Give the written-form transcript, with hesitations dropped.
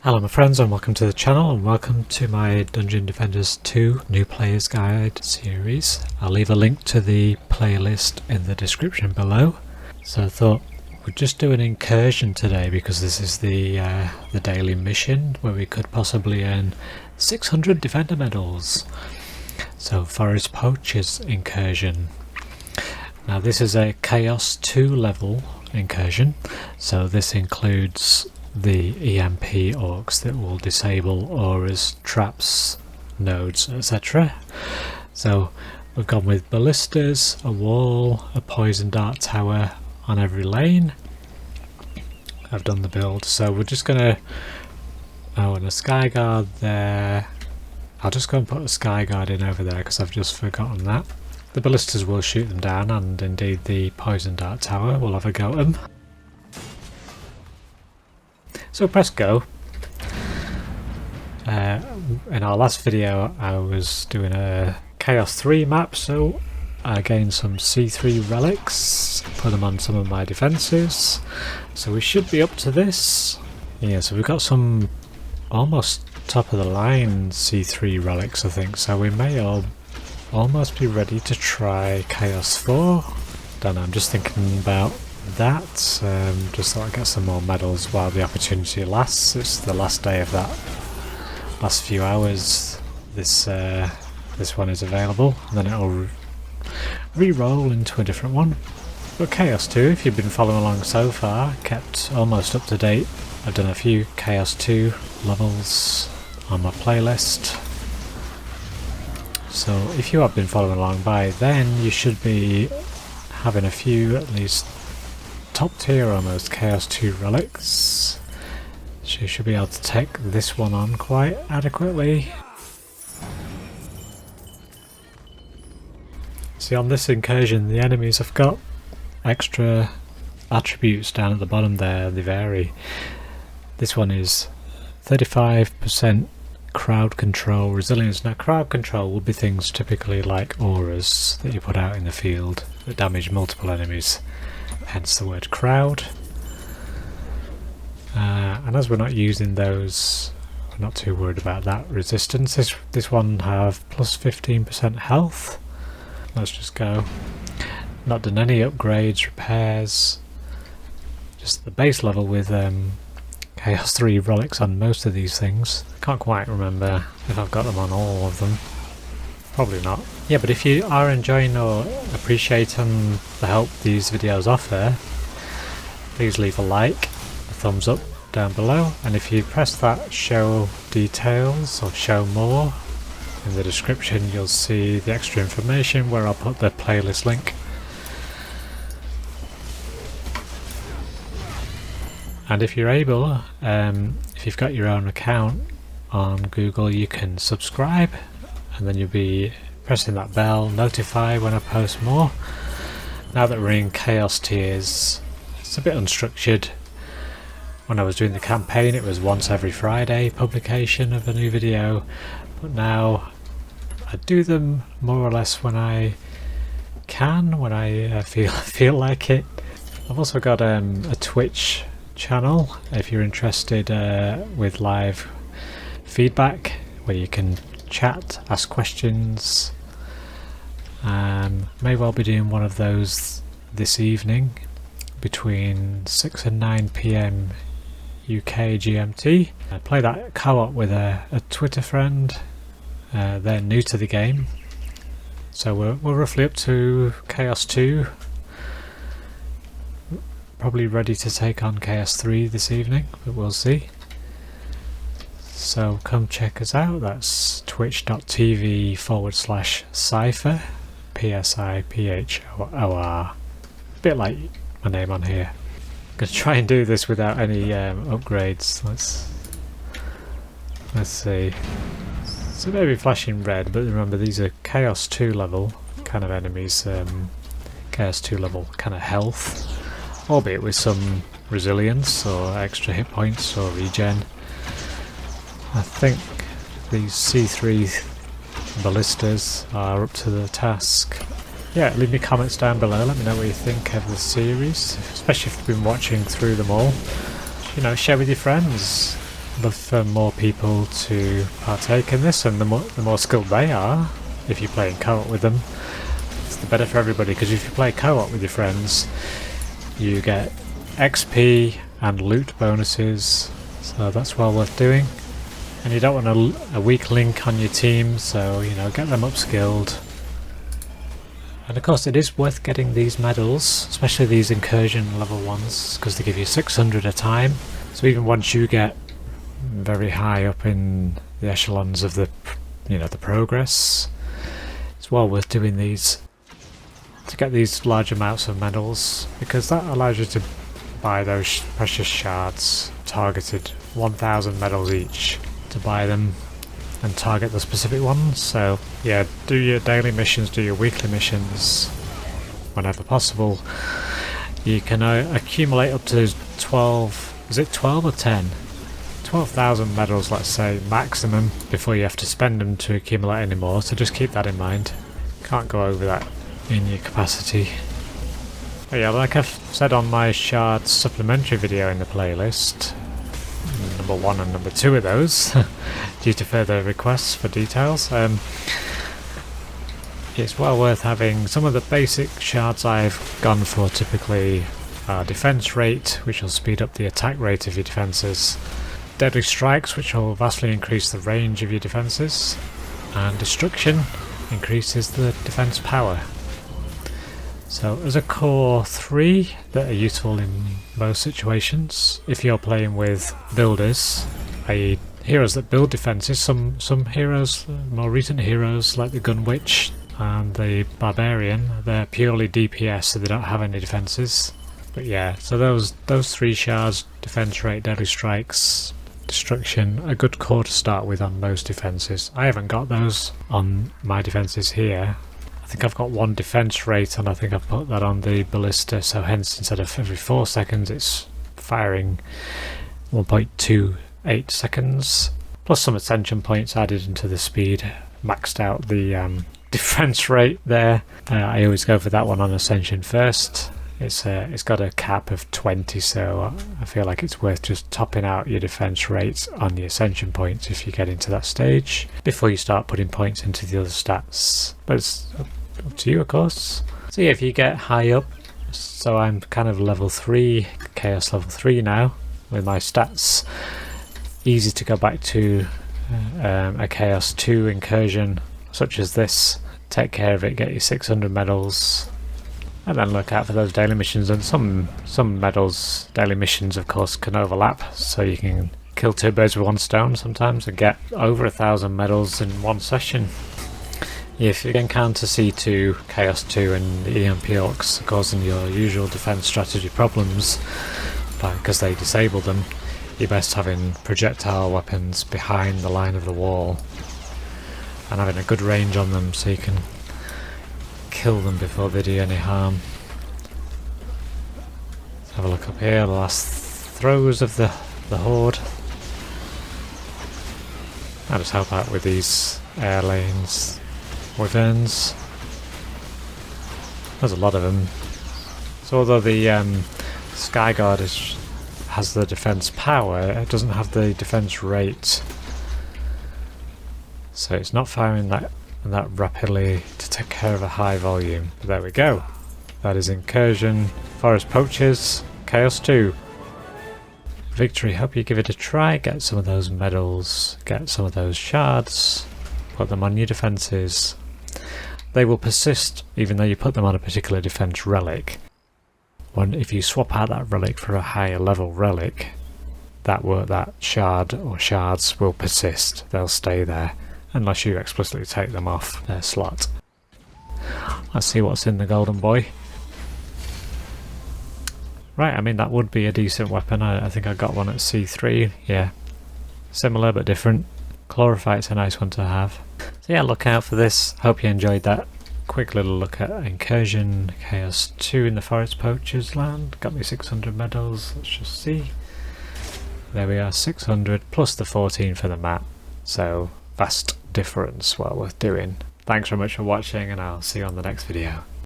Hello my friends and welcome to the channel and welcome to my Dungeon Defenders 2 New Player's Guide series. I'll leave a link to the playlist in the description below. So I thought we'd just do an incursion today because this is the daily mission where we could possibly earn 600 Defender medals. So Forest Poachers incursion. Now this is a Chaos 2 level incursion, so this includes the EMP orcs that will disable auras, traps, nodes, etc. So we've gone with ballistas, a wall, a poison dart tower on every lane. I've done the build, so we're just gonna and a sky guard there. I'll just go and put a sky guard in over there because I've just forgotten that. The ballistas will shoot them down, and indeed the poison dart tower will have a go at them. So press go. In our last video I was doing a Chaos 3 map, so I gained some C3 relics, put them on some of my defences, so we should be up to this. Yeah, so we've got some almost top of the line C3 relics I think, so we may almost be ready to try Chaos 4. Don't know, I'm just thinking about that. Just thought I'd get some more medals while the opportunity lasts. It's the last day of that last few hours this one is available, and then it'll re-roll into a different one. But Chaos 2, if you've been following along so far, kept almost up to date. I've done a few Chaos 2 levels on my playlist, so if you have been following along by then you should be having a few at least top tier almost Chaos 2 relics, so you should be able to take this one on quite adequately. See, on this incursion the enemies have got extra attributes down at the bottom there, they vary. This one is 35% crowd control resilience. Now crowd control will be things typically like auras that you put out in the field that damage multiple enemies, hence the word crowd. And as we're not using those, we're not too worried about that resistance. This one have plus 15% health. Let's just go. Not done any upgrades, repairs, just the base level with Chaos 3 relics on most of these things. Can't quite remember if I've got them on all of them. Probably not. Yeah, but if you are enjoying or appreciating the help these videos offer, please leave a like, a thumbs up down below, and if you press that show details or show more in the description, you'll see the extra information where I'll put the playlist link. And if you're able, if you've got your own account on Google, you can subscribe, and then you'll be pressing that bell, notify when I post more. Now that we're in Chaos tiers, it's a bit unstructured. When I was doing the campaign it was once every Friday publication of a new video, but now I do them more or less when I can, when I feel like it. I've also got a Twitch channel if you're interested with live feedback where you can chat, ask questions. May well be doing one of those this evening between 6 and 9 PM UK GMT. I play that co-op with a Twitter friend. They're new to the game, so we're roughly up to Chaos 2, probably ready to take on Chaos 3 this evening, but we'll see. So come check us out. That's twitch.tv/Cypher, PSIPHOR, a bit like my name on here. I'm going to try and do this without any upgrades. Let's see. So maybe flashing red, but remember these are Chaos 2 level kind of enemies, Chaos 2 level kind of health, albeit with some resilience or extra hit points or regen. I think these C3 ballistas are up to the task. Yeah, leave me comments down below, let me know what you think of the series, especially if you've been watching through them all. You know, share with your friends. love for more people to partake in this, and the more skilled they are, if you play in co-op with them, it's the better for everybody, because if you play co-op with your friends, you get XP and loot bonuses, so that's well worth doing. And you don't want a weak link on your team, so you know, get them upskilled. And of course it is worth getting these medals, especially these Incursion level ones, because they give you 600 a time. So even once you get very high up in the echelons of the, you know, the progress, it's well worth doing these to get these large amounts of medals, because that allows you to buy those precious shards, targeted 1,000 medals each to buy them and target the specific ones. So yeah, do your daily missions, do your weekly missions whenever possible. You can accumulate up to 12, is it 12 or 10? 12,000 medals, let's say, maximum, before you have to spend them to accumulate any more, so just keep that in mind. Can't go over that in your capacity. But yeah, like I've said on my Shards supplementary video in the playlist, number 1 and number 2 of those, due to further requests for details, it's well worth having some of the basic shards I've gone for. Typically defense rate, which will speed up the attack rate of your defenses, deadly strikes, which will vastly increase the range of your defenses, and destruction increases the defense power. So as a core 3 that are useful in most situations, if you're playing with builders, i.e. heroes that build defences. Some heroes, more recent heroes like the Gun Witch and the Barbarian, they're purely DPS, so they don't have any defences. But yeah, so those 3 shards, defense rate, deadly strikes, destruction, a good core to start with on most defences. I haven't got those on my defences here. I think I've got 1 defense rate, and I think I've put that on the ballista, so hence instead of every 4 seconds it's firing 1.28 seconds, plus some ascension points added into the speed. Maxed out the defense rate there. I always go for that one on ascension first. It's got a cap of 20, so I feel like it's worth just topping out your defense rates on the ascension points if you get into that stage, before you start putting points into the other stats. But it's up to you, of course. So yeah, if you get high up, so I'm kind of level 3, chaos level 3 now, with my stats, easy to go back to a chaos 2 incursion such as this, take care of it, get your 600 medals, and then look out for those daily missions. And some medals, daily missions of course, can overlap, so you can kill 2 birds with 1 stone sometimes and get over 1,000 medals in 1 session. If you encounter C2, Chaos 2 and the EMP orcs causing your usual defense strategy problems because they disable them, you're best having projectile weapons behind the line of the wall and having a good range on them so you can kill them before they do any harm. Let's have a look up here, the last throws of the horde. I'll just help out with these air lanes. Wyverns. There's a lot of them. So although the Skyguard has the defense power, it doesn't have the defense rate. So it's not firing that rapidly to take care of a high volume. But there we go. That is Incursion, Forest Poachers, Chaos 2. Victory, hope you give it a try, get some of those medals, get some of those shards, put them on your defences. They will persist even though you put them on a particular defense relic. If you swap out that relic for a higher level relic, that shard or shards will persist. They'll stay there unless you explicitly take them off their slot. Let's see what's in the golden boy. Right, I mean that would be a decent weapon. I think I got one at C3, yeah. Similar but different. Chlorophyte's a nice one to have. So yeah, look out for this. Hope you enjoyed that quick little look at Incursion, Chaos 2 in the Forest Poachers land. Got me 600 medals, let's just see. There we are, 600 plus the 14 for the map. So vast difference, well worth doing. Thanks very much for watching and I'll see you on the next video.